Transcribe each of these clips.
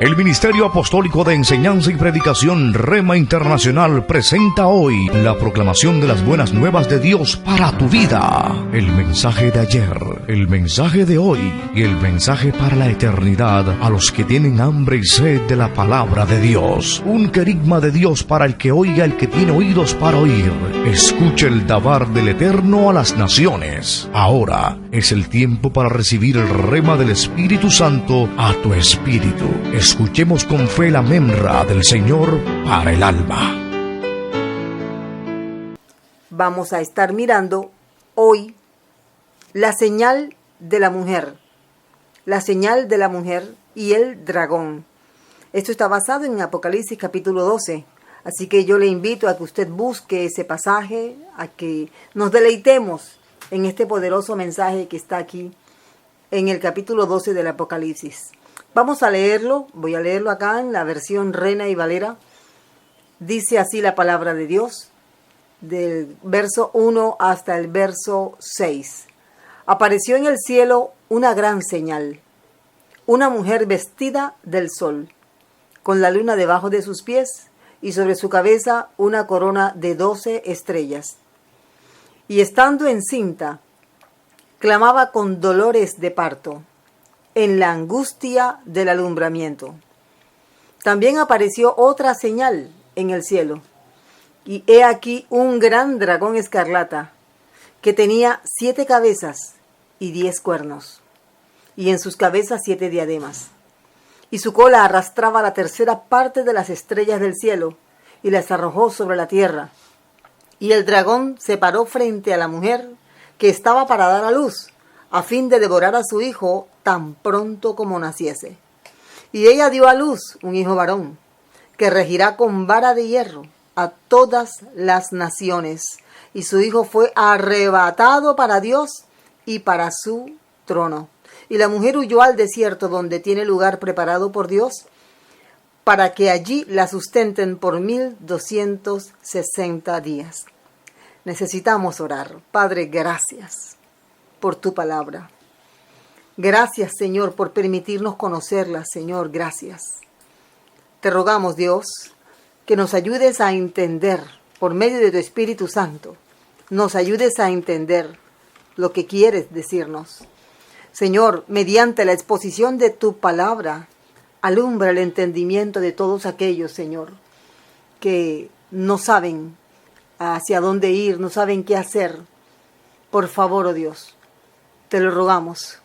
El Ministerio Apostólico de Enseñanza y Predicación Rema Internacional presenta hoy la proclamación de las buenas nuevas de Dios para tu vida. El mensaje de ayer, el mensaje de hoy y el mensaje para la eternidad a los que tienen hambre y sed de la palabra de Dios. Un querigma de Dios para el que oiga, el que tiene oídos para oír. Escuche el dabar del Eterno a las naciones. Ahora es el tiempo para recibir el rema del Espíritu Santo a tu espíritu. Escuchemos con fe la memra del Señor para el alma. Vamos a estar mirando hoy la señal de la mujer. La señal de la mujer y el dragón. Esto está basado en Apocalipsis capítulo 12. Así que yo le invito a que usted busque ese pasaje, a que nos deleitemos en este poderoso mensaje que está aquí en el capítulo 12 del Apocalipsis. Vamos a leerlo, voy a leerlo acá en la versión Reina y Valera. Dice así la palabra de Dios, del verso 1 hasta el verso 6. Apareció en el cielo una gran señal, una mujer vestida del sol, con la luna debajo de sus pies y sobre su cabeza una corona de 12 estrellas. Y estando encinta, clamaba con dolores de parto, en la angustia del alumbramiento. También apareció otra señal en el cielo, y he aquí un gran dragón escarlata, que tenía 7 cabezas y 10 cuernos, y en sus cabezas 7 diademas, y su cola arrastraba la tercera parte de las estrellas del cielo, y las arrojó sobre la tierra. Y el dragón se paró frente a la mujer que estaba para dar a luz, a fin de devorar a su hijo tan pronto como naciese. Y ella dio a luz un hijo varón, que regirá con vara de hierro a todas las naciones. Y su hijo fue arrebatado para Dios y para su trono. Y la mujer huyó al desierto, donde tiene lugar preparado por Dios, para que allí la sustenten por 1260 días. Necesitamos orar. Padre, gracias por tu palabra. Gracias, Señor, por permitirnos conocerla, Señor, gracias. Te rogamos, Dios, que nos ayudes a entender, por medio de tu Espíritu Santo, nos ayudes a entender lo que quieres decirnos. Señor, mediante la exposición de tu palabra, alumbra el entendimiento de todos aquellos, Señor, que no saben hacia dónde ir, no saben qué hacer. Por favor, oh Dios, te lo rogamos.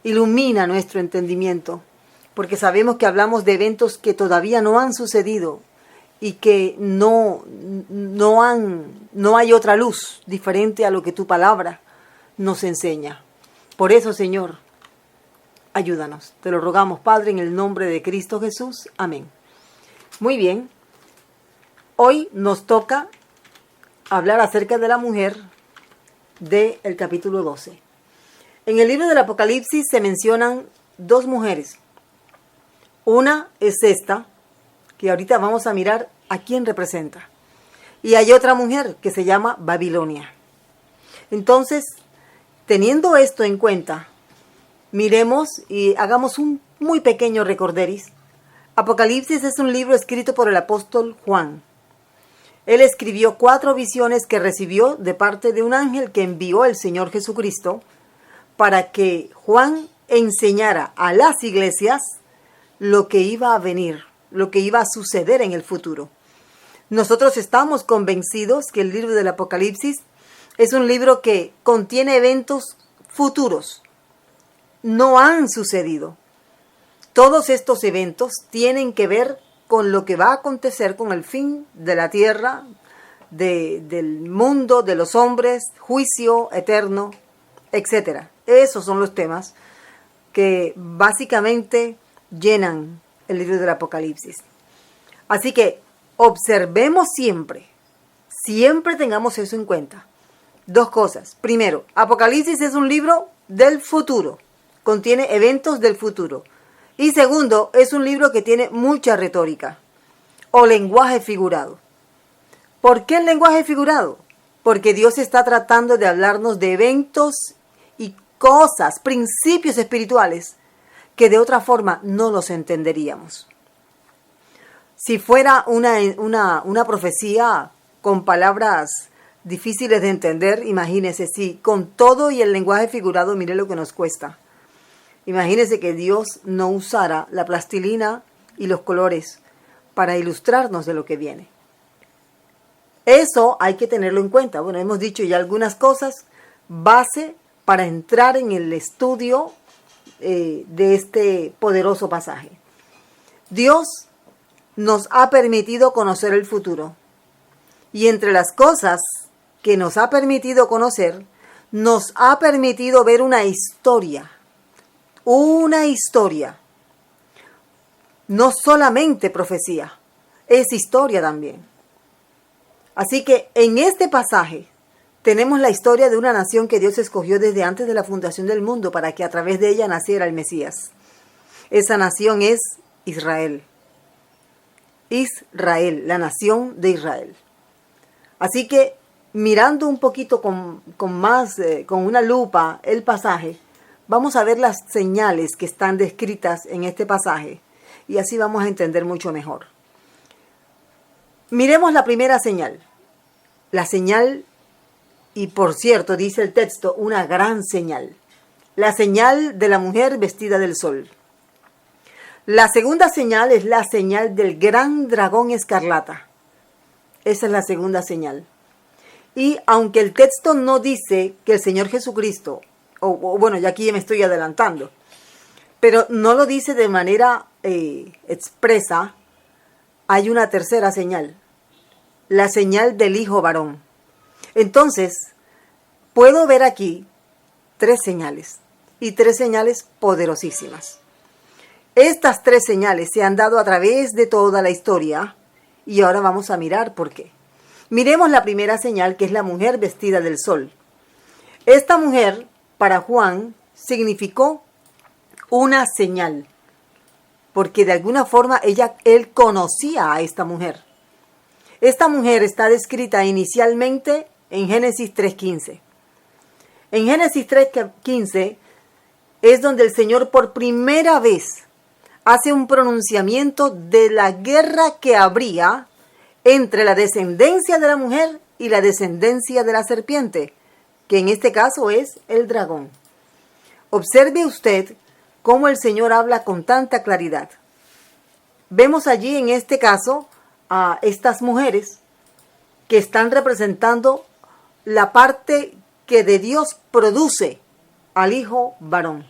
Ilumina nuestro entendimiento, porque sabemos que hablamos de eventos que todavía no han sucedido y que no hay otra luz diferente a lo que tu palabra nos enseña. Por eso, Señor, ayúdanos. Te lo rogamos, Padre, en el nombre de Cristo Jesús. Amén. Muy bien. Hoy nos toca hablar acerca de la mujer del capítulo 12. En el libro del Apocalipsis se mencionan 2 mujeres. Una es esta, que ahorita vamos a mirar a quién representa. Y hay otra mujer que se llama Babilonia. Entonces, teniendo esto en cuenta, miremos y hagamos un muy pequeño recorderis. Apocalipsis es un libro escrito por el apóstol Juan. Él escribió 4 visiones que recibió de parte de un ángel que envió el Señor Jesucristo para que Juan enseñara a las iglesias lo que iba a venir, lo que iba a suceder en el futuro. Nosotros estamos convencidos que el libro del Apocalipsis es un libro que contiene eventos futuros. No han sucedido. Todos estos eventos tienen que ver con lo que va a acontecer con el fin de la tierra, del mundo, de los hombres, juicio eterno, etc. Esos son los temas que básicamente llenan el libro del Apocalipsis. Así que observemos siempre tengamos eso en cuenta. 2 cosas. Primero, Apocalipsis es un libro del futuro, contiene eventos del futuro. Y segundo, es un libro que tiene mucha retórica o lenguaje figurado. ¿Por qué el lenguaje figurado? Porque Dios está tratando de hablarnos de eventos y cosas, principios espirituales que de otra forma no los entenderíamos. Si fuera una profecía con palabras difíciles de entender, imagínese, si con todo y el lenguaje figurado, mire lo que nos cuesta. Imagínese que Dios no usara la plastilina y los colores para ilustrarnos de lo que viene. Eso hay que tenerlo en cuenta. Bueno, hemos dicho ya algunas cosas, base para entrar en el estudio de este poderoso pasaje. Dios nos ha permitido conocer el futuro. Y entre las cosas que nos ha permitido conocer, nos ha permitido ver una historia. Una historia. No solamente profecía, es historia también. Así que en este pasaje tenemos la historia de una nación que Dios escogió desde antes de la fundación del mundo para que a través de ella naciera el Mesías. Esa nación es Israel. Israel, la nación de Israel. Así que mirando un poquito con una lupa el pasaje, vamos a ver las señales que están descritas en este pasaje y así vamos a entender mucho mejor. Miremos la primera señal. La señal, y por cierto, dice el texto, una gran señal. La señal de la mujer vestida del sol. La segunda señal es la señal del gran dragón escarlata. Esa es la segunda señal. Y aunque el texto no dice que el Señor Jesucristo, bueno, ya aquí me estoy adelantando, pero no lo dice de manera expresa, hay una tercera señal, la señal del Hijo varón. Entonces, puedo ver aquí tres señales, y tres señales poderosísimas. Estas tres señales se han dado a través de toda la historia, y ahora vamos a mirar por qué. Miremos la primera señal, que es la mujer vestida del sol. Esta mujer, para Juan, significó una señal, porque de alguna forma él conocía a esta mujer. Esta mujer está descrita inicialmente en Génesis 3:15. En Génesis 3:15 es donde el Señor por primera vez hace un pronunciamiento de la guerra que habría entre la descendencia de la mujer y la descendencia de la serpiente, que en este caso es el dragón. Observe usted cómo el Señor habla con tanta claridad. Vemos allí en este caso a estas mujeres que están representando la parte que de Dios produce al Hijo varón.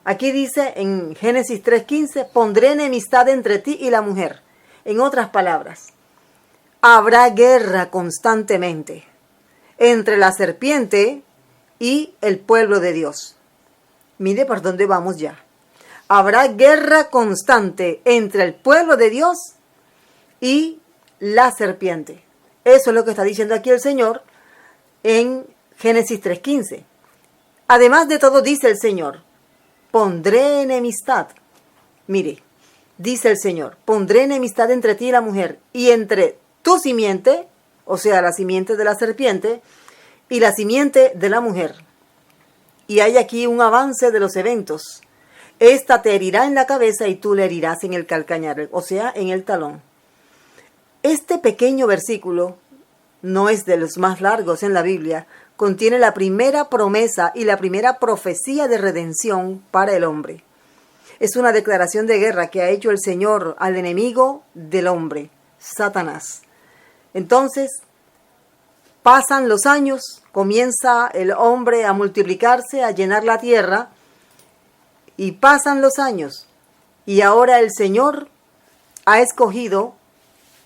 Aquí dice en Génesis 3:15, pondré enemistad entre ti y la mujer. En otras palabras, habrá guerra constantemente entre la serpiente y el pueblo de Dios. Mire por dónde vamos ya. Habrá guerra constante entre el pueblo de Dios y la serpiente. Eso es lo que está diciendo aquí el Señor en Génesis 3:15. Además de todo, dice el Señor, pondré enemistad. Mire, dice el Señor, pondré enemistad entre ti y la mujer, y entre tu simiente, o sea, la simiente de la serpiente, y la simiente de la mujer. Y hay aquí un avance de los eventos. Esta te herirá en la cabeza y tú le herirás en el calcañar, o sea, en el talón. Este pequeño versículo, no es de los más largos en la Biblia, contiene la primera promesa y la primera profecía de redención para el hombre. Es una declaración de guerra que ha hecho el Señor al enemigo del hombre, Satanás. Entonces, pasan los años, comienza el hombre a multiplicarse, a llenar la tierra, y pasan los años, y ahora el Señor ha escogido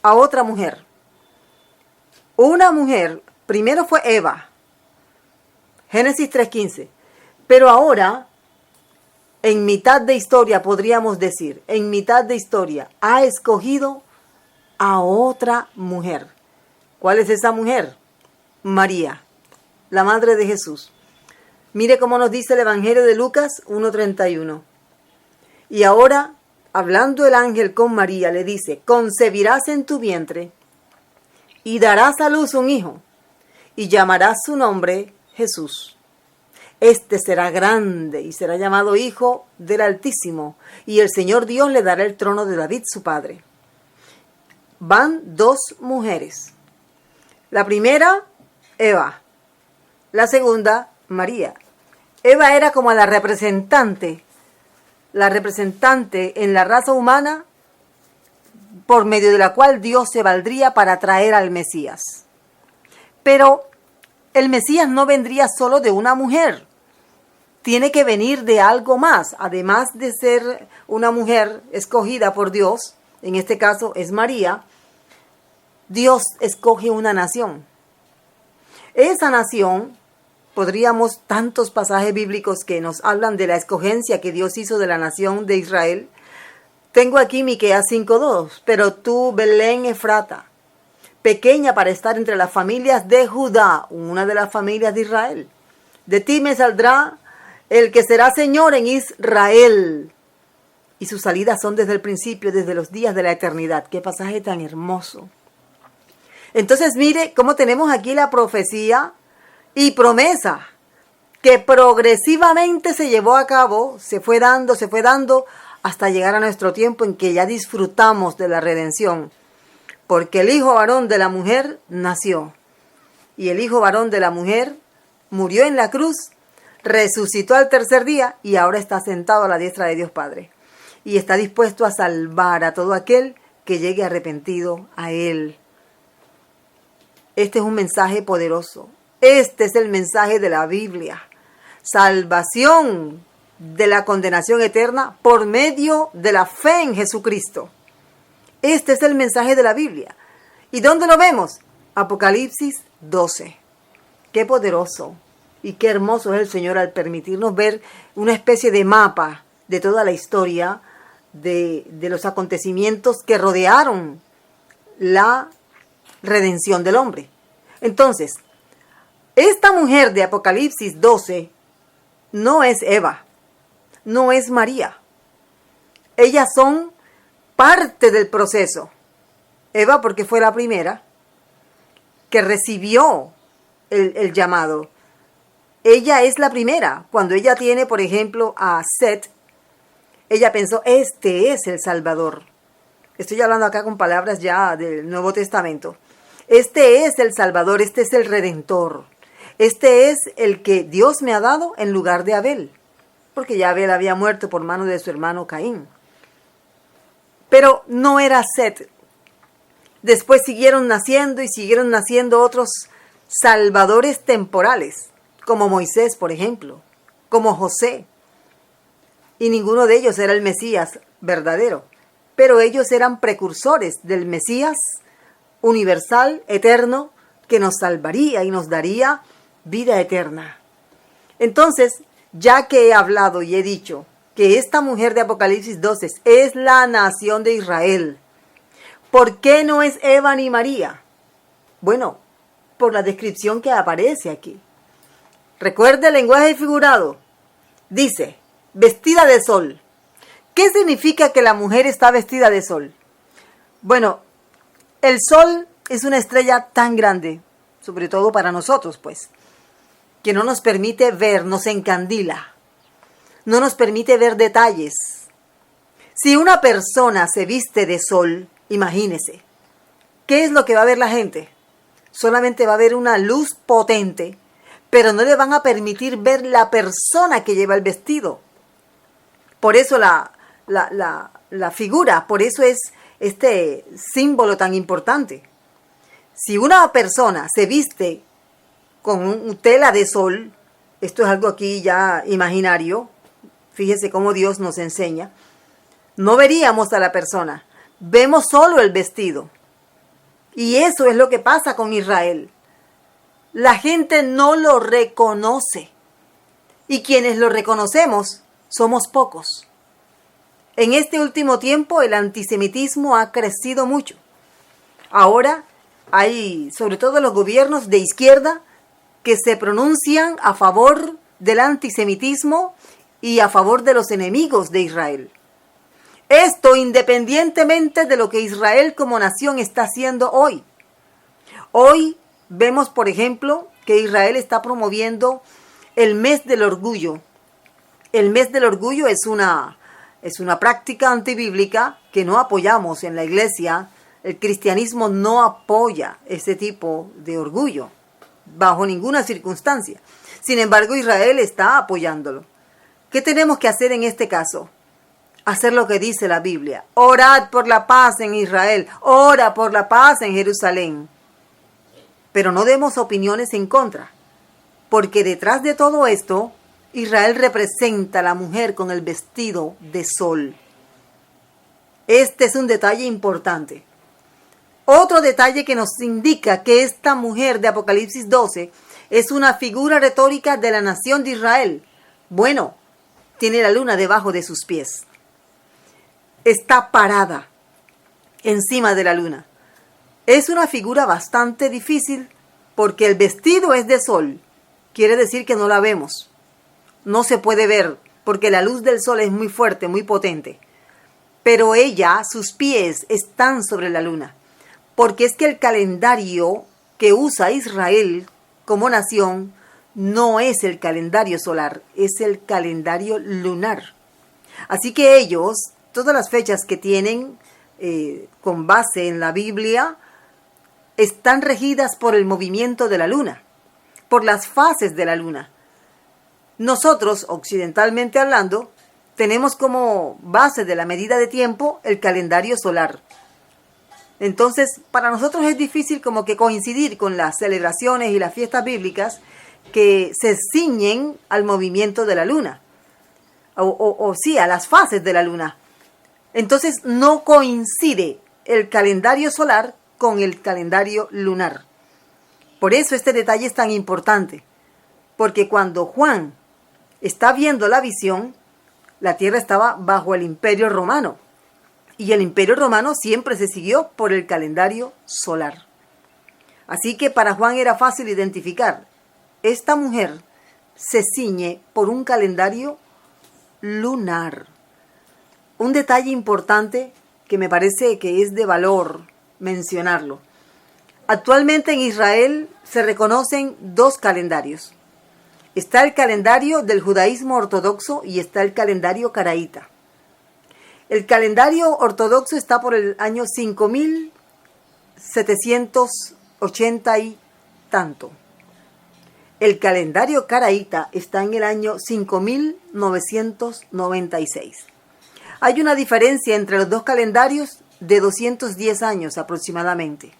a otra mujer. Una mujer, primero fue Eva, Génesis 3:15, pero ahora, en mitad de historia, podríamos decir, en mitad de historia, ha escogido a otra mujer. ¿Cuál es esa mujer? María, la madre de Jesús. Mire cómo nos dice el Evangelio de Lucas 1:31. Y ahora, hablando el ángel con María, le dice, concebirás en tu vientre y darás a luz un hijo y llamarás su nombre Jesús. Este será grande y será llamado Hijo del Altísimo, y el Señor Dios le dará el trono de David su padre. Van dos mujeres. La primera, Eva. La segunda, María. Eva era como la representante en la raza humana por medio de la cual Dios se valdría para traer al Mesías. Pero el Mesías no vendría solo de una mujer. Tiene que venir de algo más. Además de ser una mujer escogida por Dios, en este caso es María, Dios escoge una nación. Esa nación, podríamos, tantos pasajes bíblicos que nos hablan de la escogencia que Dios hizo de la nación de Israel. Tengo aquí Miqueas 5:2. Pero tú, Belén Efrata, pequeña para estar entre las familias de Judá, una de las familias de Israel, de ti me saldrá el que será Señor en Israel. Y sus salidas son desde el principio, desde los días de la eternidad. Qué pasaje tan hermoso. Entonces mire cómo tenemos aquí la profecía y promesa que progresivamente se llevó a cabo, se fue dando hasta llegar a nuestro tiempo en que ya disfrutamos de la redención. Porque el hijo varón de la mujer nació, y el hijo varón de la mujer murió en la cruz, resucitó al tercer día y ahora está sentado a la diestra de Dios Padre. Y está dispuesto a salvar a todo aquel que llegue arrepentido a Él. Este es un mensaje poderoso. Este es el mensaje de la Biblia. Salvación de la condenación eterna por medio de la fe en Jesucristo. Este es el mensaje de la Biblia. ¿Y dónde lo vemos? Apocalipsis 12. Qué poderoso y qué hermoso es el Señor al permitirnos ver una especie de mapa de toda la historia de los acontecimientos que rodearon la redención del hombre. Entonces, esta mujer de Apocalipsis 12 no es Eva, no es María. Ellas son parte del proceso. Eva porque fue la primera que recibió el llamado. Ella es la primera. Cuando ella tiene, por ejemplo, a Set, ella pensó, este es el Salvador. Estoy hablando acá con palabras ya del Nuevo Testamento. Este es el Salvador, este es el Redentor. Este es el que Dios me ha dado en lugar de Abel. Porque ya Abel había muerto por mano de su hermano Caín. Pero no era Set. Después siguieron naciendo otros salvadores temporales, como Moisés, por ejemplo, como José. Y ninguno de ellos era el Mesías verdadero. Pero ellos eran precursores del Mesías universal, eterno, que nos salvaría y nos daría vida eterna. Entonces, ya que he hablado y he dicho que esta mujer de Apocalipsis 12 es la nación de Israel, ¿por qué no es Eva ni María? Bueno, por la descripción que aparece aquí. Recuerde el lenguaje figurado. Dice, vestida de sol. ¿Qué significa que la mujer está vestida de sol? Bueno, el sol es una estrella tan grande, sobre todo para nosotros, pues, que no nos permite ver, nos encandila, no nos permite ver detalles. Si una persona se viste de sol, imagínese, ¿qué es lo que va a ver la gente? Solamente va a haber una luz potente, pero no le van a permitir ver la persona que lleva el vestido. Por eso la figura, por eso es este símbolo tan importante. Si una persona se viste con tela de sol, esto es algo aquí ya imaginario, fíjese cómo Dios nos enseña, no veríamos a la persona, vemos solo el vestido. Y eso es lo que pasa con Israel. La gente no lo reconoce. Y quienes lo reconocemos somos pocos. En este último tiempo el antisemitismo ha crecido mucho. Ahora hay, sobre todo los gobiernos de izquierda, que se pronuncian a favor del antisemitismo y a favor de los enemigos de Israel. Esto independientemente de lo que Israel como nación está haciendo hoy. Hoy vemos, por ejemplo, que Israel está promoviendo el mes del orgullo. El mes del orgullo es una práctica antibíblica que no apoyamos en la iglesia. El cristianismo no apoya ese tipo de orgullo bajo ninguna circunstancia. Sin embargo, Israel está apoyándolo. ¿Qué tenemos que hacer en este caso? Hacer lo que dice la Biblia. Orad por la paz en Israel. Ora por la paz en Jerusalén. Pero no demos opiniones en contra. Porque detrás de todo esto, Israel representa a la mujer con el vestido de sol. Este es un detalle importante. Otro detalle que nos indica que esta mujer de Apocalipsis 12 es una figura retórica de la nación de Israel. Bueno, tiene la luna debajo de sus pies. Está parada encima de la luna. Es una figura bastante difícil porque el vestido es de sol. Quiere decir que no la vemos. No se puede ver porque la luz del sol es muy fuerte, muy potente. Pero ella, sus pies están sobre la luna. Porque es que el calendario que usa Israel como nación no es el calendario solar, es el calendario lunar. Así que ellos, todas las fechas que tienen con base en la Biblia, están regidas por el movimiento de la luna, por las fases de la luna. Nosotros, occidentalmente hablando, tenemos como base de la medida de tiempo el calendario solar. Entonces, para nosotros es difícil como que coincidir con las celebraciones y las fiestas bíblicas que se ciñen al movimiento de la luna, sí, a las fases de la luna. Entonces, no coincide el calendario solar con el calendario lunar. Por eso este detalle es tan importante, porque cuando Juan está viendo la visión, la tierra estaba bajo el Imperio Romano. Y el Imperio Romano siempre se siguió por el calendario solar. Así que para Juan era fácil identificar. Esta mujer se ciñe por un calendario lunar. Un detalle importante que me parece que es de valor mencionarlo. Actualmente en Israel se reconocen dos calendarios. Está el calendario del judaísmo ortodoxo y está el calendario caraíta. El calendario ortodoxo está por el año 5780 y tanto. El calendario caraíta está en el año 5996. Hay una diferencia entre los dos calendarios de 210 años aproximadamente.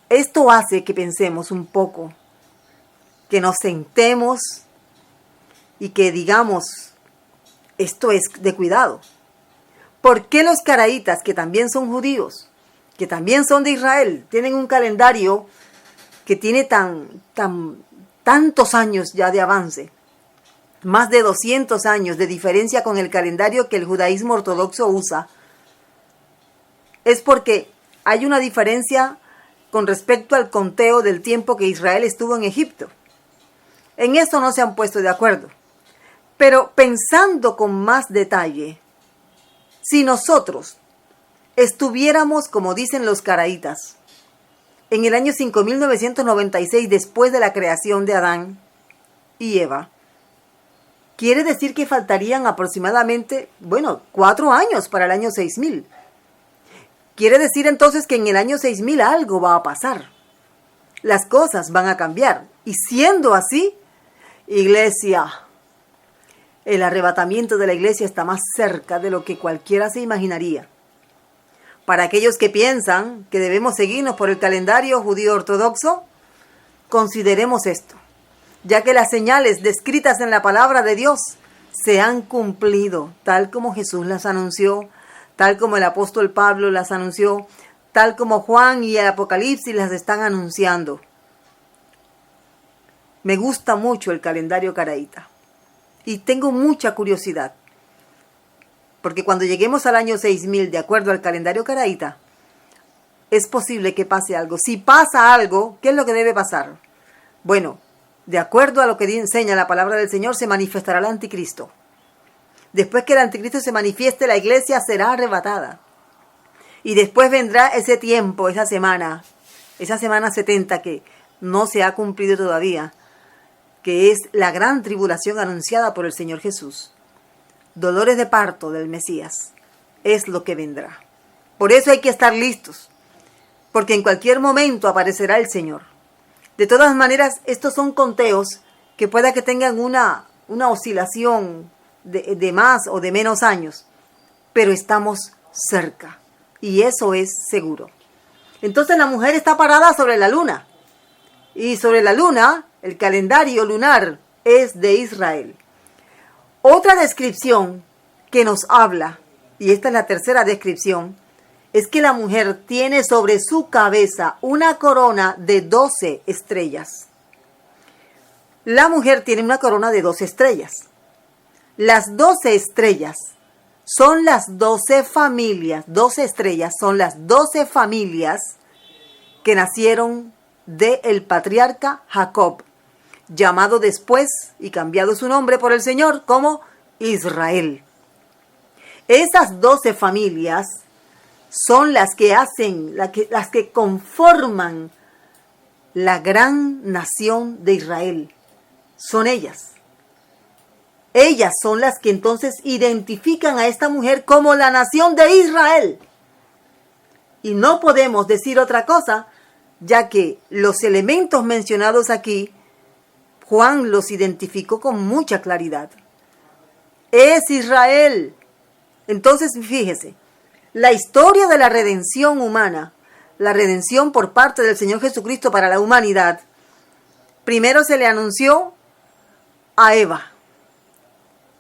Esto hace que pensemos un poco, que nos sentemos y que digamos, esto es de cuidado. ¿Por qué los caraítas, que también son judíos, que también son de Israel, tienen un calendario que tiene tantos años ya de avance? Más de 200 años de diferencia con el calendario que el judaísmo ortodoxo usa. Es porque hay una diferencia con respecto al conteo del tiempo que Israel estuvo en Egipto. En esto no se han puesto de acuerdo. Pero pensando con más detalle, si nosotros estuviéramos, como dicen los caraítas, en el año 5996 después de la creación de Adán y Eva, quiere decir que faltarían aproximadamente, 4 años para el año 6000. Quiere decir entonces que en el año 6000 algo va a pasar. Las cosas van a cambiar. Y siendo así, iglesia, el arrebatamiento de la iglesia está más cerca de lo que cualquiera se imaginaría. Para aquellos que piensan que debemos seguirnos por el calendario judío ortodoxo, consideremos esto, ya que las señales descritas en la palabra de Dios se han cumplido, tal como Jesús las anunció, tal como el apóstol Pablo las anunció, tal como Juan y el Apocalipsis las están anunciando. Me gusta mucho el calendario caraíta y tengo mucha curiosidad, porque cuando lleguemos al año 6000, de acuerdo al calendario caraíta, es posible que pase algo. Si pasa algo, ¿qué es lo que debe pasar? Bueno, de acuerdo a lo que enseña la palabra del Señor, se manifestará el anticristo. Después que el anticristo se manifieste, la iglesia será arrebatada. Y después vendrá ese tiempo, esa semana 70 que no se ha cumplido todavía, que es la gran tribulación anunciada por el Señor Jesús. Dolores de parto del Mesías es lo que vendrá. Por eso hay que estar listos, porque en cualquier momento aparecerá el Señor. De todas maneras, estos son conteos que pueda que tengan una oscilación de más o de menos años, pero estamos cerca y eso es seguro. Entonces la mujer está parada sobre la luna y sobre la luna el calendario lunar es de Israel. Otra descripción que nos habla, y esta es la tercera descripción, es que la mujer tiene sobre su cabeza una corona de 12 estrellas. La mujer tiene una corona de 12 estrellas. Las 12 estrellas son las 12 familias, 12 estrellas son las 12 familias que nacieron del patriarca Jacob, llamado después y cambiado su nombre por el Señor como Israel. Esas 12 familias son las que hacen, las que conforman la gran nación de Israel. Son ellas. Ellas son las que entonces identifican a esta mujer como la nación de Israel. Y no podemos decir otra cosa, ya que los elementos mencionados aquí, Juan los identificó con mucha claridad. Es Israel. Entonces, fíjese, la historia de la redención humana, la redención por parte del Señor Jesucristo para la humanidad, primero se le anunció a Eva.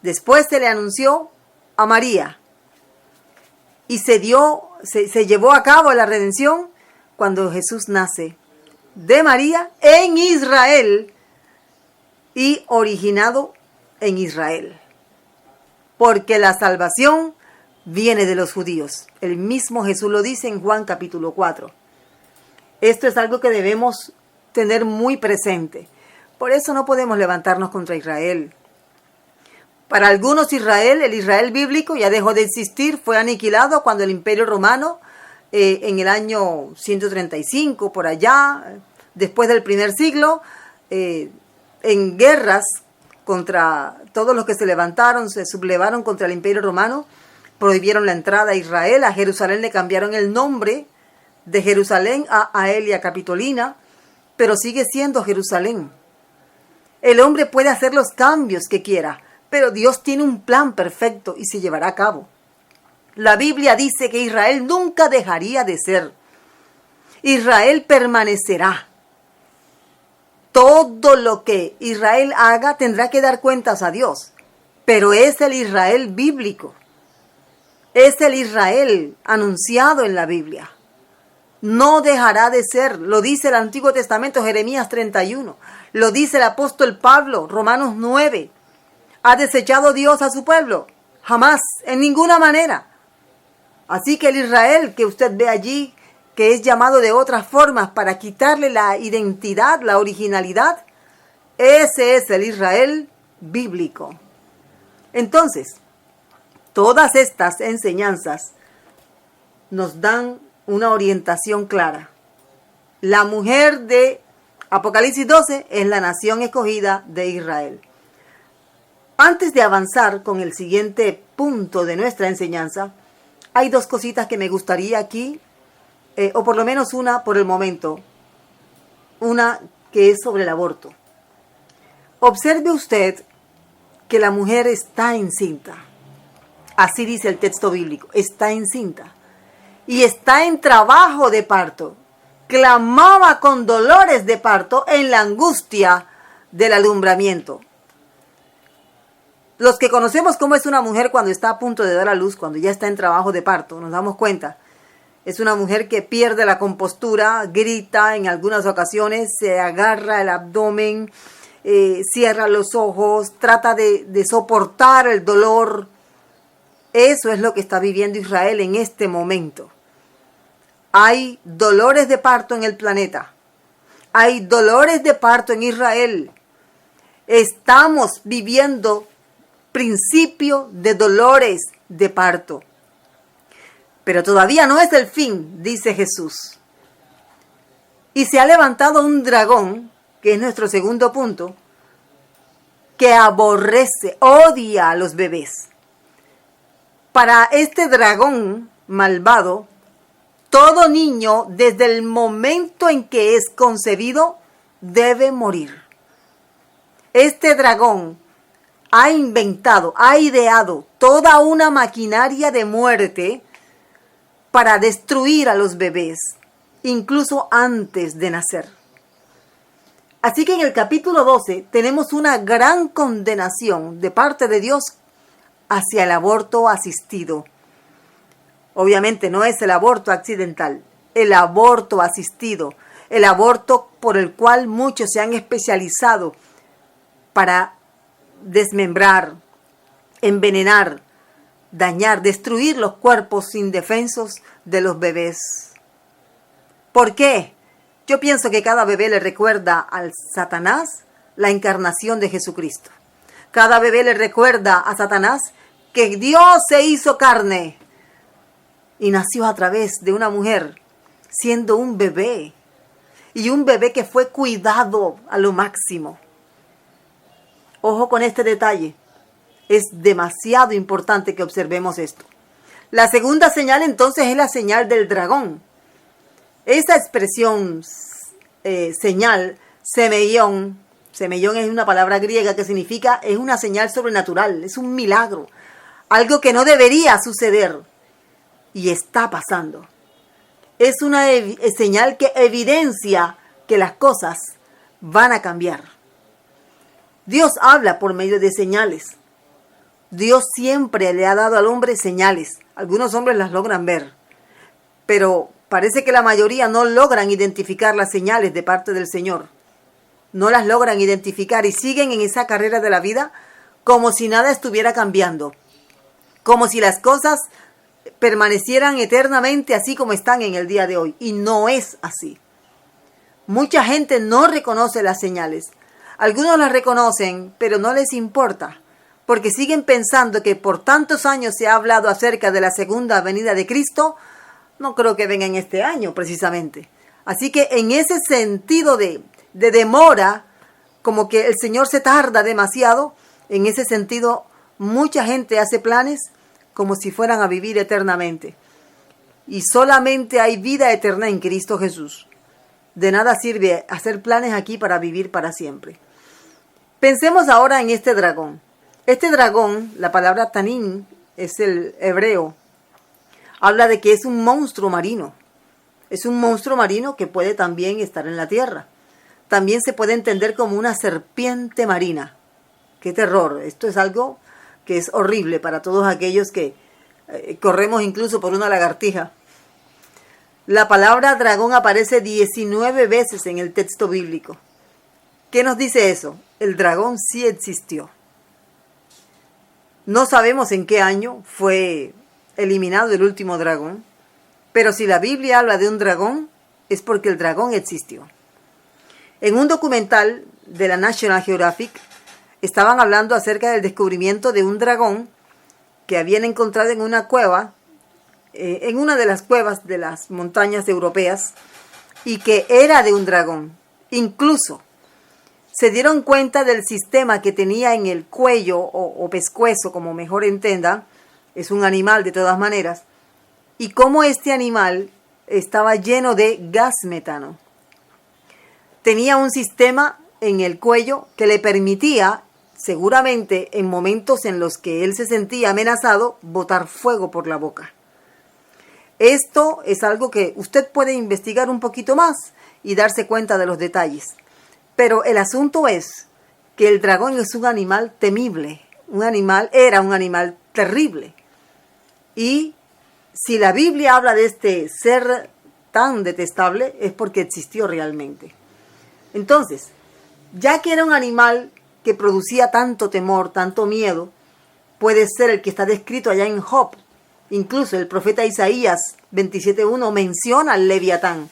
Después se le anunció a María y se llevó a cabo la redención cuando Jesús nace de María en Israel y originado en Israel. Porque la salvación viene de los judíos. El mismo Jesús lo dice en Juan capítulo 4. Esto es algo que debemos tener muy presente. Por eso no podemos levantarnos contra Israel. Para algunos Israel, el Israel bíblico ya dejó de existir, fue aniquilado cuando el Imperio Romano, en el año 135, por allá, después del primer siglo, en guerras contra todos los que se levantaron, se sublevaron contra el Imperio Romano, prohibieron la entrada a Israel, a Jerusalén le cambiaron el nombre de Jerusalén a Aelia Capitolina, pero sigue siendo Jerusalén. El hombre puede hacer los cambios que quiera, pero Dios tiene un plan perfecto y se llevará a cabo. La Biblia dice que Israel nunca dejaría de ser. Israel permanecerá. Todo lo que Israel haga tendrá que dar cuentas a Dios, pero es el Israel bíblico. Es el Israel anunciado en la Biblia. No dejará de ser, lo dice el Antiguo Testamento, Jeremías 31, lo dice el apóstol Pablo, Romanos 9. ¿Ha desechado Dios a su pueblo? Jamás, en ninguna manera. Así que el Israel que usted ve allí, que es llamado de otras formas para quitarle la identidad, la originalidad, ese es el Israel bíblico. Entonces, todas estas enseñanzas nos dan una orientación clara. La mujer de Apocalipsis 12 es la nación escogida de Israel. Antes de avanzar con el siguiente punto de nuestra enseñanza, hay dos cositas que me gustaría aquí, o por lo menos una por el momento, una que es sobre el aborto. Observe usted que la mujer está encinta. Así dice el texto bíblico, está encinta. Y está en trabajo de parto. Clamaba con dolores de parto en la angustia del alumbramiento. Los que conocemos cómo es una mujer cuando está a punto de dar a luz, cuando ya está en trabajo de parto, nos damos cuenta. Es una mujer que pierde la compostura, grita en algunas ocasiones, se agarra el abdomen, cierra los ojos, trata de soportar el dolor. Eso es lo que está viviendo Israel en este momento. Hay dolores de parto en el planeta. Hay dolores de parto en Israel. Estamos viviendo principio de dolores de parto. Pero todavía no es el fin, dice Jesús. Y se ha levantado un dragón, que es nuestro segundo punto, que aborrece, odia a los bebés. Para este dragón malvado, todo niño, desde el momento en que es concebido, debe morir. Este dragón ha inventado, ha ideado toda una maquinaria de muerte para destruir a los bebés, incluso antes de nacer. Así que en el capítulo 12 tenemos una gran condenación de parte de Dios hacia el aborto asistido. Obviamente no es el aborto accidental, el aborto asistido, el aborto por el cual muchos se han especializado para desmembrar, envenenar, dañar, destruir los cuerpos indefensos de los bebés. ¿Por qué? Yo pienso que cada bebé le recuerda al Satanás la encarnación de Jesucristo. Cada bebé le recuerda a Satanás que Dios se hizo carne y nació a través de una mujer, siendo un bebé, y un bebé que fue cuidado a lo máximo. Ojo con este detalle. Es demasiado importante que observemos esto. La segunda señal entonces es la señal del dragón. Esa expresión señal, semeión es una palabra griega que significa, es una señal sobrenatural, es un milagro, algo que no debería suceder y está pasando. Es una señal que evidencia que las cosas van a cambiar. Dios habla por medio de señales. Dios siempre le ha dado al hombre señales. Algunos hombres las logran ver, pero parece que la mayoría no logran identificar las señales de parte del Señor. No las logran identificar y siguen en esa carrera de la vida como si nada estuviera cambiando. Como si las cosas permanecieran eternamente así como están en el día de hoy. Y no es así. Mucha gente no reconoce las señales. Algunos las reconocen, pero no les importa, porque siguen pensando que por tantos años se ha hablado acerca de la segunda venida de Cristo. No creo que venga en este año, precisamente. Así que en ese sentido de demora, como que el Señor se tarda demasiado, en ese sentido mucha gente hace planes como si fueran a vivir eternamente. Y solamente hay vida eterna en Cristo Jesús. De nada sirve hacer planes aquí para vivir para siempre. Pensemos ahora en este dragón. Este dragón, la palabra tanín, es el hebreo. Habla de que es un monstruo marino. Es un monstruo marino que puede también estar en la tierra. También se puede entender como una serpiente marina. ¡Qué terror! Esto es algo que es horrible para todos aquellos que corremos incluso por una lagartija. La palabra dragón aparece 19 veces en el texto bíblico. ¿Qué nos dice eso? El dragón sí existió. No sabemos en qué año fue eliminado el último dragón, pero si la Biblia habla de un dragón, es porque el dragón existió. En un documental de la National Geographic, estaban hablando acerca del descubrimiento de un dragón que habían encontrado en una cueva, en una de las cuevas de las montañas europeas, y que era de un dragón. Incluso se dieron cuenta del sistema que tenía en el cuello o pescuezo, como mejor entienda, es un animal de todas maneras, y cómo este animal estaba lleno de gas metano. Tenía un sistema en el cuello que le permitía, seguramente en momentos en los que él se sentía amenazado, botar fuego por la boca. Esto es algo que usted puede investigar un poquito más y darse cuenta de los detalles. Pero el asunto es que el dragón es un animal temible, era un animal terrible. Y si la Biblia habla de este ser tan detestable, es porque existió realmente. Entonces, ya que era un animal que producía tanto temor, tanto miedo, puede ser el que está descrito allá en Job. Incluso el profeta Isaías 27:1 menciona al Leviatán.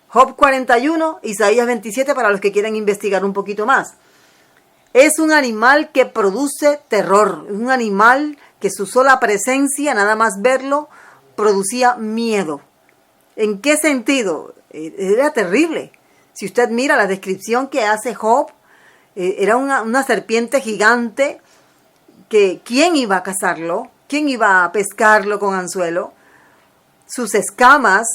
Job 41, Isaías 27 para los que quieran investigar un poquito más. Es un animal que produce terror, es un animal que su sola presencia, nada más verlo, producía miedo. ¿En qué sentido? Era terrible. Si usted mira la descripción que hace Job, Era una serpiente gigante que ¿quién iba a cazarlo? ¿Quién iba a pescarlo con anzuelo? Sus escamas,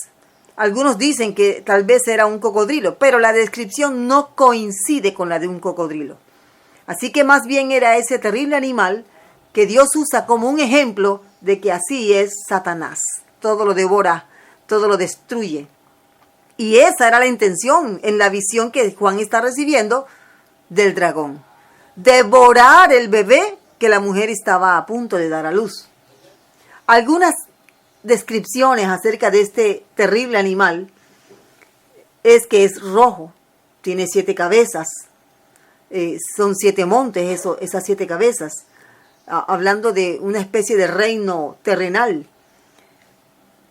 algunos dicen que tal vez era un cocodrilo, pero la descripción no coincide con la de un cocodrilo. Así que más bien era ese terrible animal que Dios usa como un ejemplo de que así es Satanás. Todo lo devora, todo lo destruye. Y esa era la intención en la visión que Juan está recibiendo del dragón. Devorar el bebé que la mujer estaba a punto de dar a luz. Algunas descripciones acerca de este terrible animal es que es rojo, tiene 7 cabezas, son 7 montes, esas 7 cabezas, hablando de una especie de reino terrenal.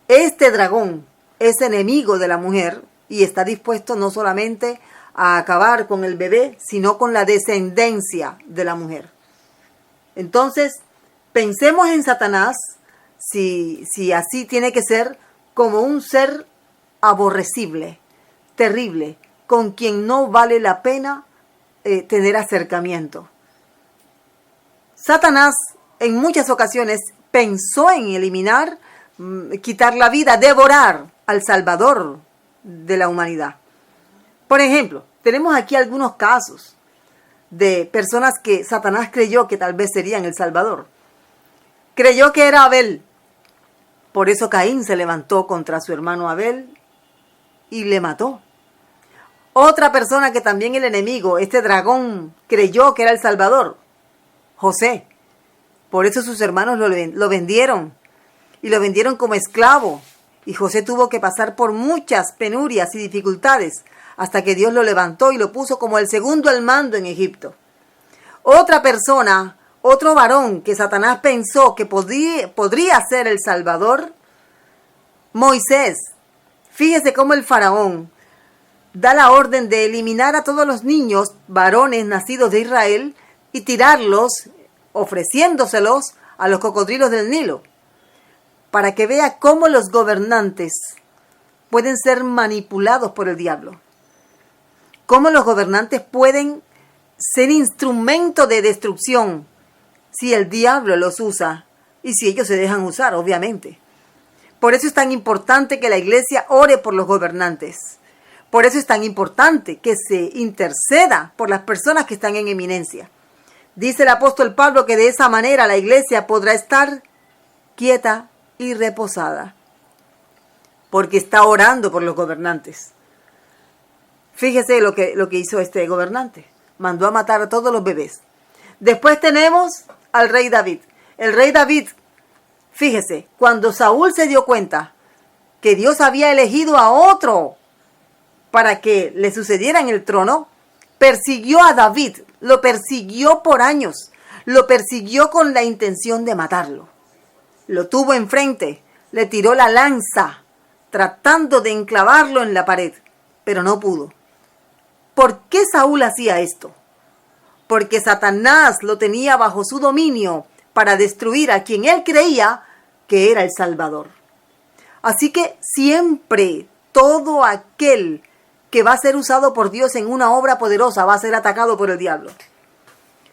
Este dragón es enemigo de la mujer y está dispuesto no solamente a acabar con el bebé, sino con la descendencia de la mujer. Entonces, pensemos en Satanás, si así tiene que ser, como un ser aborrecible, terrible, con quien no vale la pena tener acercamiento. Satanás en muchas ocasiones pensó en eliminar, quitar la vida, devorar al Salvador de la humanidad. Por ejemplo, tenemos aquí algunos casos de personas que Satanás creyó que tal vez serían el Salvador. Creyó que era Abel. Por eso Caín se levantó contra su hermano Abel y le mató. Otra persona que también el enemigo, este dragón, creyó que era el Salvador, José. Por eso sus hermanos lo vendieron y lo vendieron como esclavo. Y José tuvo que pasar por muchas penurias y dificultades hasta que Dios lo levantó y lo puso como el segundo al mando en Egipto. Otra persona, otro varón que Satanás pensó que podría ser el Salvador, Moisés. Fíjese cómo el faraón da la orden de eliminar a todos los niños varones nacidos de Israel y tirarlos, ofreciéndoselos a los cocodrilos del Nilo, para que vea cómo los gobernantes pueden ser manipulados por el diablo. Cómo los gobernantes pueden ser instrumento de destrucción si el diablo los usa y si ellos se dejan usar, obviamente. Por eso es tan importante que la iglesia ore por los gobernantes. Por eso es tan importante que se interceda por las personas que están en eminencia. Dice el apóstol Pablo que de esa manera la iglesia podrá estar quieta y reposada, porque está orando por los gobernantes. Fíjese lo que hizo este gobernante. Mandó a matar a todos los bebés. Después tenemos al rey David. El rey David, fíjese, cuando Saúl se dio cuenta que Dios había elegido a otro para que le sucediera en el trono, persiguió a David, lo persiguió por años, lo persiguió con la intención de matarlo. Lo tuvo enfrente, le tiró la lanza, tratando de enclavarlo en la pared, pero no pudo. ¿Por qué Saúl hacía esto? Porque Satanás lo tenía bajo su dominio para destruir a quien él creía que era el Salvador. Así que siempre todo aquel que va a ser usado por Dios en una obra poderosa va a ser atacado por el diablo.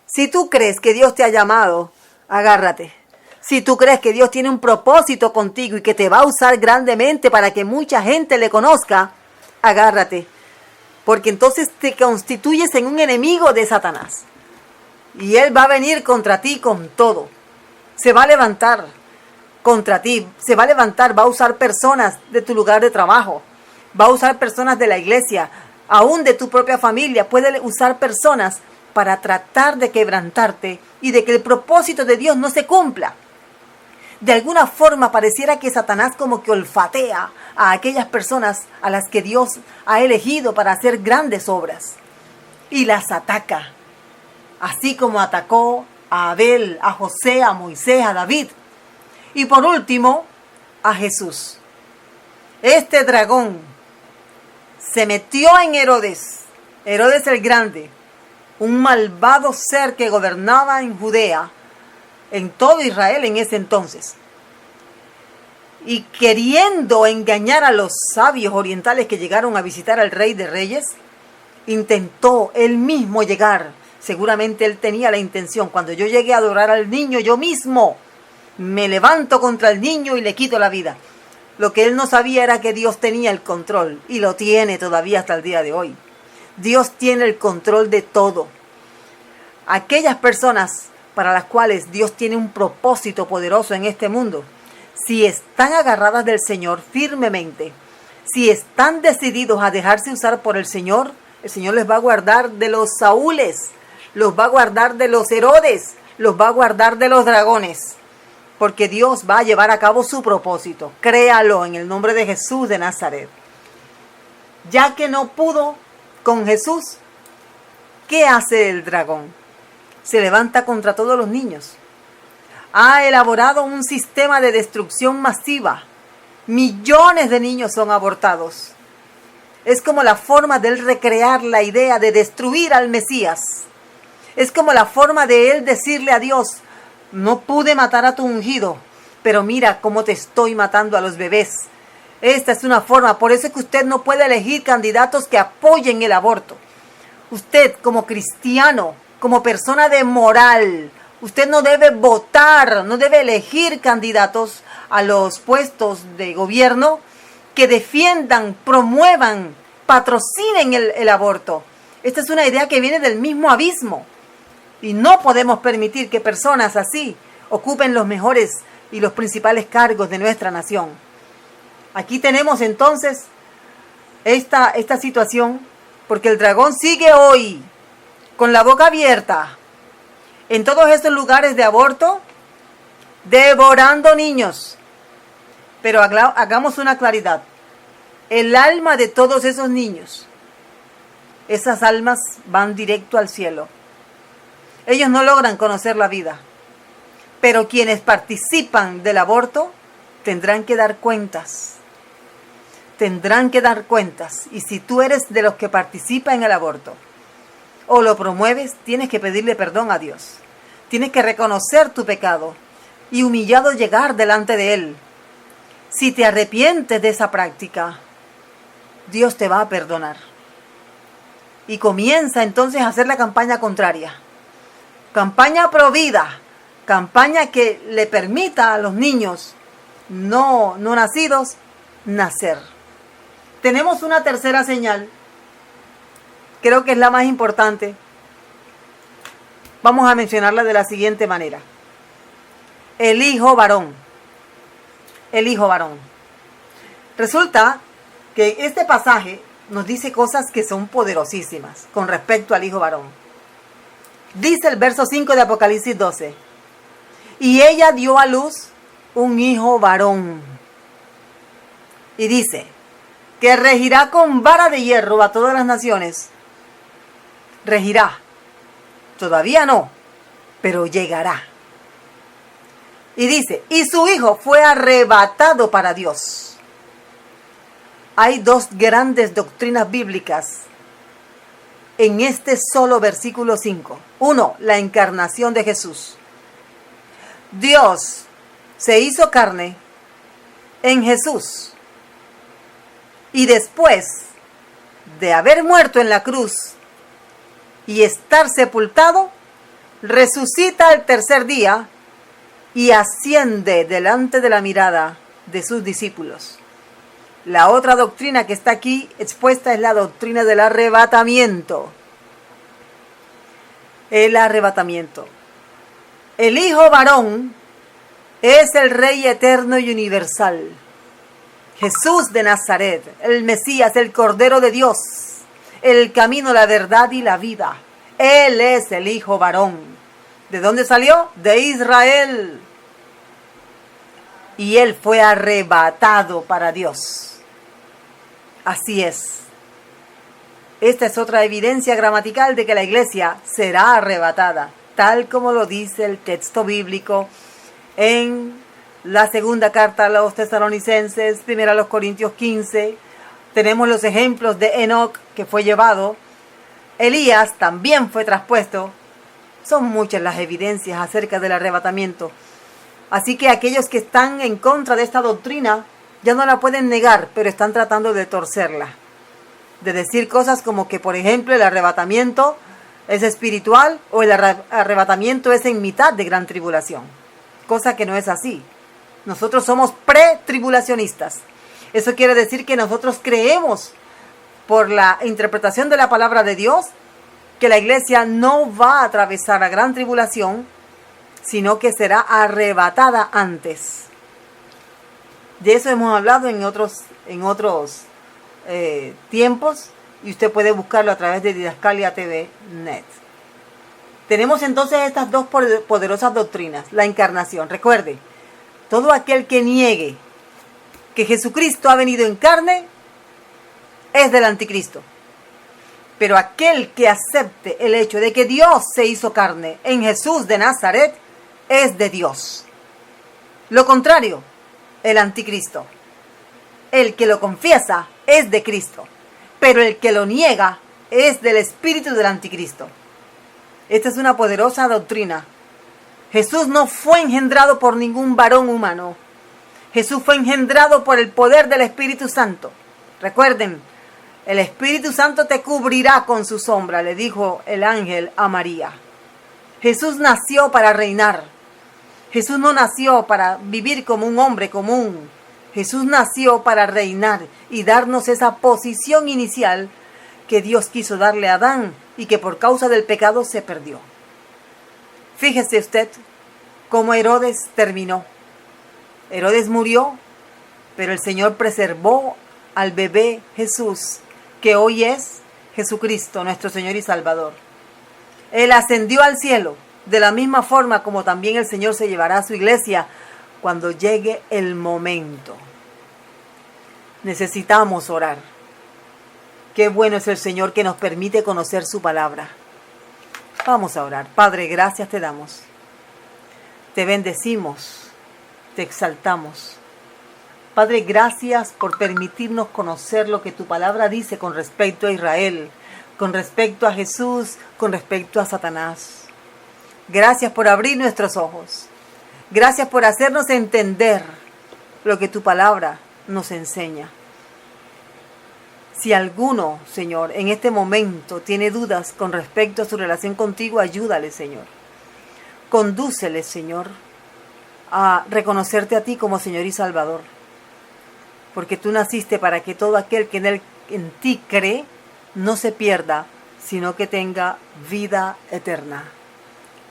Si tú crees que Dios te ha llamado, agárrate. Si tú crees que Dios tiene un propósito contigo y que te va a usar grandemente para que mucha gente le conozca, agárrate. Porque entonces te constituyes en un enemigo de Satanás. Y él va a venir contra ti con todo. Se va a levantar contra ti. Se va a levantar, va a usar personas de tu lugar de trabajo. Va a usar personas de la iglesia, aún de tu propia familia. Puede usar personas para tratar de quebrantarte y de que el propósito de Dios no se cumpla. De alguna forma pareciera que Satanás como que olfatea a aquellas personas a las que Dios ha elegido para hacer grandes obras y las ataca, así como atacó a Abel, a José, a Moisés, a David y por último a Jesús. Este dragón se metió en Herodes el Grande, un malvado ser que gobernaba en Judea, en todo Israel en ese entonces. Y queriendo engañar a los sabios orientales que llegaron a visitar al Rey de Reyes, intentó él mismo llegar Seguramente él tenía la intención, cuando yo llegue a adorar al niño, yo mismo me levanto contra el niño y le quito la vida. Lo que él no sabía era que Dios tenía el control, y lo tiene todavía hasta el día de hoy. Dios tiene el control de todo. Aquellas personas para las cuales Dios tiene un propósito poderoso en este mundo, si están agarradas del Señor firmemente, si están decididos a dejarse usar por el Señor les va a guardar de los Saúles, los va a guardar de los Herodes, los va a guardar de los dragones, porque Dios va a llevar a cabo su propósito. Créalo en el nombre de Jesús de Nazaret. Ya que no pudo con Jesús, ¿qué hace el dragón? Se levanta contra todos los niños. Ha elaborado un sistema de destrucción masiva. Millones de niños son abortados. Es como la forma de él recrear la idea de destruir al Mesías. Es como la forma de él decirle a Dios: no pude matar a tu ungido, pero mira cómo te estoy matando a los bebés. Esta es una forma, por eso es que usted no puede elegir candidatos que apoyen el aborto. Usted como cristiano, como persona de moral, usted no debe votar, no debe elegir candidatos a los puestos de gobierno que defiendan, promuevan, patrocinen el aborto. Esta es una idea que viene del mismo abismo. Y no podemos permitir que personas así ocupen los mejores y los principales cargos de nuestra nación. Aquí tenemos entonces esta situación, porque el dragón sigue hoy con la boca abierta en todos estos lugares de aborto, devorando niños. Pero hagamos una claridad. El alma de todos esos niños, esas almas van directo al cielo. Ellos no logran conocer la vida, pero quienes participan del aborto tendrán que dar cuentas. Tendrán que dar cuentas. Y si tú eres de los que participa en el aborto o lo promueves, tienes que pedirle perdón a Dios. Tienes que reconocer tu pecado y humillado llegar delante de Él. Si te arrepientes de esa práctica, Dios te va a perdonar. Y comienza entonces a hacer la campaña contraria. Campaña pro vida. Campaña que le permita a los niños no nacidos nacer. Tenemos una tercera señal. Creo que es la más importante. Vamos a mencionarla de la siguiente manera. El hijo varón. El hijo varón. Resulta que este pasaje nos dice cosas que son poderosísimas con respecto al hijo varón. Dice el verso 5 de Apocalipsis 12. Y ella dio a luz un hijo varón. Y dice que regirá con vara de hierro a todas las naciones. Regirá. Todavía no, pero llegará. Y dice, y su hijo fue arrebatado para Dios. Hay dos grandes doctrinas bíblicas en este solo versículo 5. Uno, la encarnación de Jesús. Dios se hizo carne en Jesús. Y después de haber muerto en la cruz y estar sepultado, resucita al tercer día y asciende delante de la mirada de sus discípulos. La otra doctrina que está aquí expuesta es la doctrina del arrebatamiento. El arrebatamiento. El Hijo varón es el Rey eterno y universal. Jesús de Nazaret, el Mesías, el Cordero de Dios, el camino, la verdad y la vida. Él es el Hijo varón. ¿De dónde salió? De Israel. Y Él fue arrebatado para Dios. Así es. Esta es otra evidencia gramatical de que la iglesia será arrebatada, tal como lo dice el texto bíblico en la segunda carta a los tesalonicenses, primera a los Corintios 15. Tenemos los ejemplos de Enoc, que fue llevado. Elías también fue traspuesto. Son muchas las evidencias acerca del arrebatamiento. Así que aquellos que están en contra de esta doctrina ya no la pueden negar, pero están tratando de torcerla. De decir cosas como que, por ejemplo, el arrebatamiento es espiritual o el arrebatamiento es en mitad de gran tribulación. Cosa que no es así. Nosotros somos pretribulacionistas. Eso quiere decir que nosotros creemos, por la interpretación de la palabra de Dios, que la iglesia no va a atravesar la gran tribulación, sino que será arrebatada antes. De eso hemos hablado en otros tiempos, y usted puede buscarlo a través de Didascalia TV Net. Tenemos entonces estas dos poderosas doctrinas. La encarnación. Recuerde, todo aquel que niegue que Jesucristo ha venido en carne es del anticristo. Pero aquel que acepte el hecho de que Dios se hizo carne en Jesús de Nazaret es de Dios. Lo contrario, el anticristo. El que lo confiesa es de Cristo, pero el que lo niega es del espíritu del anticristo. Esta es una poderosa doctrina. Jesús no fue engendrado por ningún varón humano. Jesús fue engendrado por el poder del Espíritu Santo. Recuerden, el Espíritu Santo te cubrirá con su sombra, le dijo el ángel a María. Jesús nació para reinar. Jesús no nació para vivir como un hombre común. Jesús nació para reinar y darnos esa posición inicial que Dios quiso darle a Adán y que por causa del pecado se perdió. Fíjese usted cómo Herodes terminó. Herodes murió, pero el Señor preservó al bebé Jesús, que hoy es Jesucristo, nuestro Señor y Salvador. Él ascendió al cielo, de la misma forma como también el Señor se llevará a su iglesia cuando llegue el momento. Necesitamos orar. Qué bueno es el Señor que nos permite conocer su palabra. Vamos a orar. Padre, gracias te damos. Te bendecimos. Te exaltamos. Padre, gracias por permitirnos conocer lo que tu palabra dice con respecto a Israel, con respecto a Jesús, con respecto a Satanás. Gracias por abrir nuestros ojos. Gracias por hacernos entender lo que tu palabra nos enseña. Si alguno, Señor, en este momento tiene dudas con respecto a su relación contigo, ayúdale, Señor. Condúcele, Señor, a reconocerte a ti como Señor y Salvador. Porque tú naciste para que todo aquel que en ti cree no se pierda, sino que tenga vida eterna.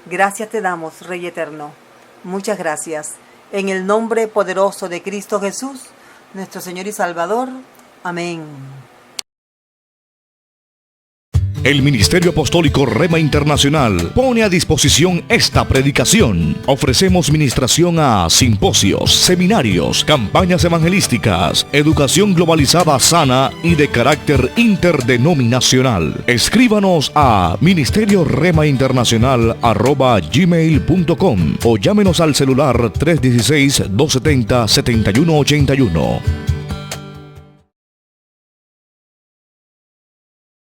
Gracias te damos, Rey eterno. Muchas gracias. En el nombre poderoso de Cristo Jesús, nuestro Señor y Salvador. Amén. El Ministerio Apostólico Rema Internacional pone a disposición esta predicación. Ofrecemos ministración a simposios, seminarios, campañas evangelísticas, educación globalizada sana y de carácter interdenominacional. Escríbanos a ministerioremainternacional@gmail.com o llámenos al celular 316-270-7181.